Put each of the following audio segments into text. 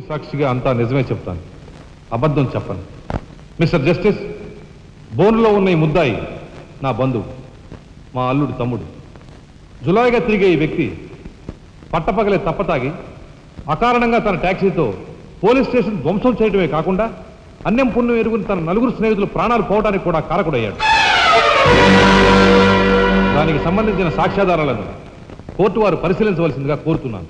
సాక్షిగా అంతా నిజమే చెప్తాను, అబద్ధం చెప్పను. మిస్టర్ జస్టిస్, బోన్లో ఉన్న ఈ ముద్దాయి నా బంధువు, మా అల్లుడు తమ్ముడు. జులాయిగా తిరిగే ఈ వ్యక్తి పట్టపగలే తప్పతాగి అకారణంగా తన ట్యాక్సీతో పోలీస్ స్టేషన్ ధ్వంసం చేయడమే కాకుండా అన్యం పుణ్యం ఎరుగుని తన నలుగురు స్నేహితులు ప్రాణాలు పోవడానికి కూడా కారకుడయ్యాడు. దానికి సంబంధించిన సాక్ష్యాధారాలను కోర్టు వారు పరిశీలించవలసిందిగా కోరుతున్నాను.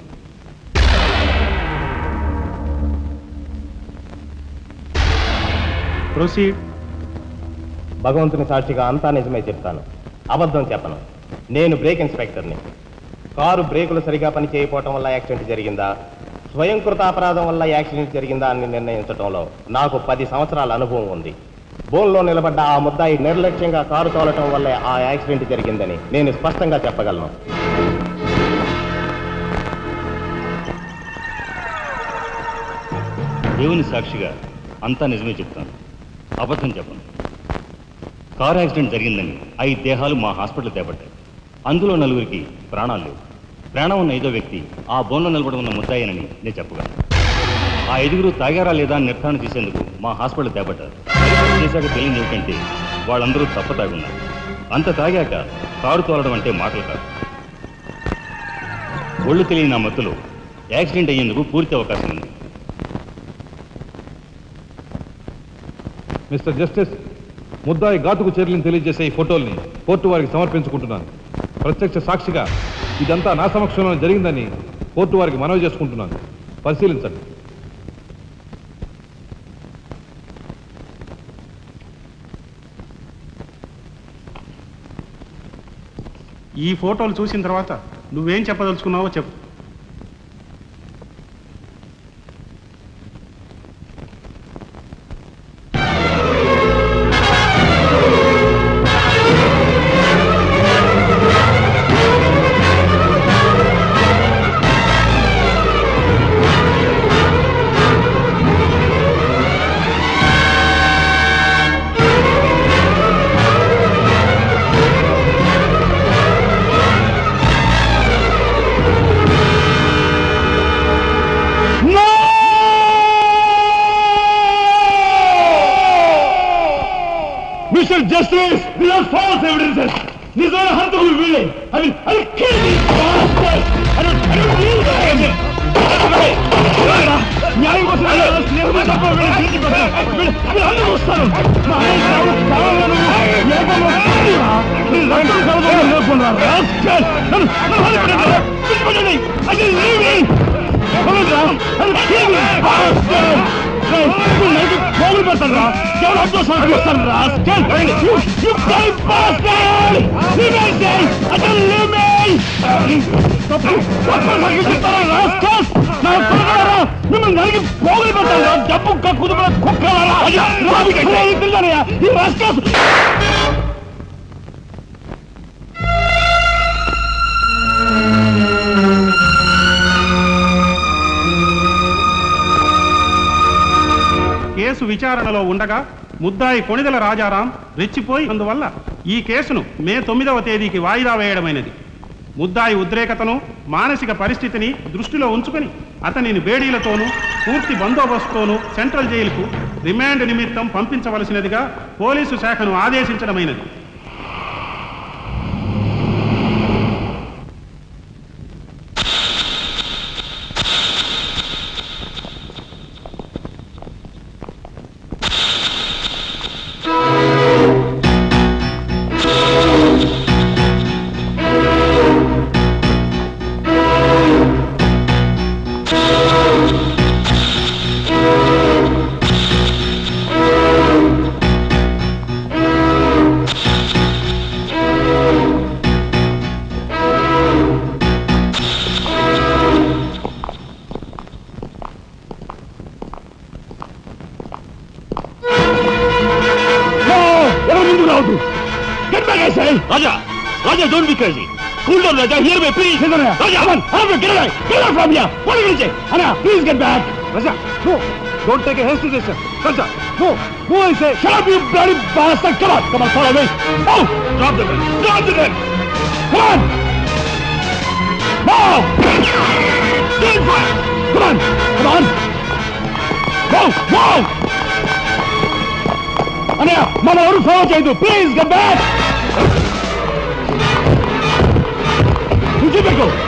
ప్రొసీడ్. భగవంతుని సాక్షిగా అంతా నిజమే చెప్తాను, అబద్ధం చెప్పను. నేను బ్రేక్ ఇన్స్పెక్టర్ని. కారు బ్రేకులు సరిగా పని చేయకపోవటం వల్ల యాక్సిడెంట్ జరిగిందా, స్వయం కృతాపరాధం వల్ల యాక్సిడెంట్ జరిగిందా అని నిర్ణయించడంలో నాకు 10 సంవత్సరాల అనుభవం ఉంది. బోన్లో నిలబడ్డ ఆ ముద్దాయి నిర్లక్ష్యంగా కారు తోలటం వల్లే ఆ యాక్సిడెంట్ జరిగిందని నేను స్పష్టంగా చెప్పగలను. దేవుని సాక్షిగా అంతా నిజమే చెప్తాను, అబద్ధం చెప్పను. కారు యాక్సిడెంట్ జరిగిందని 5 దేహాలు మా హాస్పిటల్ తేబడ్డాయి. అందులో 4గురికి ప్రాణాలు లేవు. ప్రాణం ఉన్న 5వ వ్యక్తి ఆ బోన్లో నిలబడి ఉన్న ముద్దాయేనని నేను చెప్పగలను. ఆ 5గురు తాగారా లేదా అని నిర్ధారణ చేసేందుకు మా హాస్పిటల్ తేబడ్డారు. చేశాక తెలియదు ఏమిటంటే వాళ్ళందరూ తప్ప తాగున్నారు. అంత తాగాక కారు తోలడం అంటే మాటలు కాదు. ఒళ్ళు తెలియని నా మత్తులో యాక్సిడెంట్ అయ్యేందుకు పూర్తి అవకాశం ఉంది. మిస్టర్ జస్టిస్, ముద్దాయి ఘాతుకు చర్యలను తెలియజేసే ఈ ఫోటోల్ని కోర్టు వారికి సమర్పించుకుంటున్నాను. ప్రత్యక్ష సాక్షిగా ఇదంతా నా సమక్షంలో జరిగిందని కోర్టు వారికి మనవి చేసుకుంటున్నాను. పరిశీలించండి. ఈ ఫోటోలు చూసిన తర్వాత నువ్వేం చెప్పదలుచుకున్నావో చెప్పు. Mr. Justice, these are false evidences. These are Hantaku willing. I'll kill these bastards. I don't believe that. న్యాయం కోసం స్నేహం తప్ప వీళ్ళు అందరూ వస్తారు. పోగులు పెడతాను రా, ఎవరు అర్థం వస్తాను రా. మిమ్మల్ని నరికి పోగులు పెడతాను రా, డబ్బు కుదుపడ కుక్కలారా. ఈ రాష్ట్ర కేసు విచారణలో ఉండగా ముద్దాయి కొణిదెల రాజారాం రెచ్చిపోయి అందువల్ల ఈ కేసును మే 9వ తేదీకి వాయిదా వేయడమైనది. ముద్దాయి ఉద్రేకతను, మానసిక పరిస్థితిని దృష్టిలో ఉంచుకొని అతనిని బేడీలతోనూ పూర్తి బందోబస్తుతోనూ సెంట్రల్ జైలుకు రిమాండ్ నిమిత్తం పంపించవలసినదిగా పోలీసు శాఖను ఆదేశించడమైనది. Get back, I say! Raja, don't be crazy. Cool down, Raja. Hear me, please. Raja, come on, get away! Get away from here! What are you going to say? Anna, please get back! Raja, no! Don't take a hasty decision. Raja, no! No, I say! Shut up, you bloody bastard! Come on, follow me! Oh! Drop the gun! Drop the gun! Come on! Now! Stand fire! Come on! అన్నయ్య మన ఎవరు follow చేయదు please get back చూపెట్టు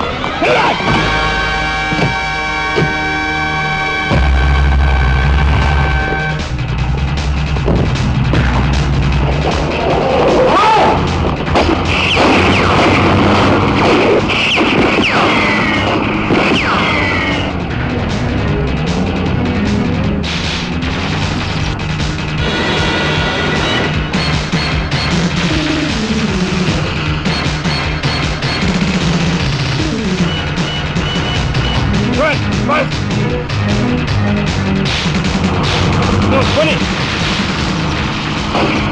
Go, 20.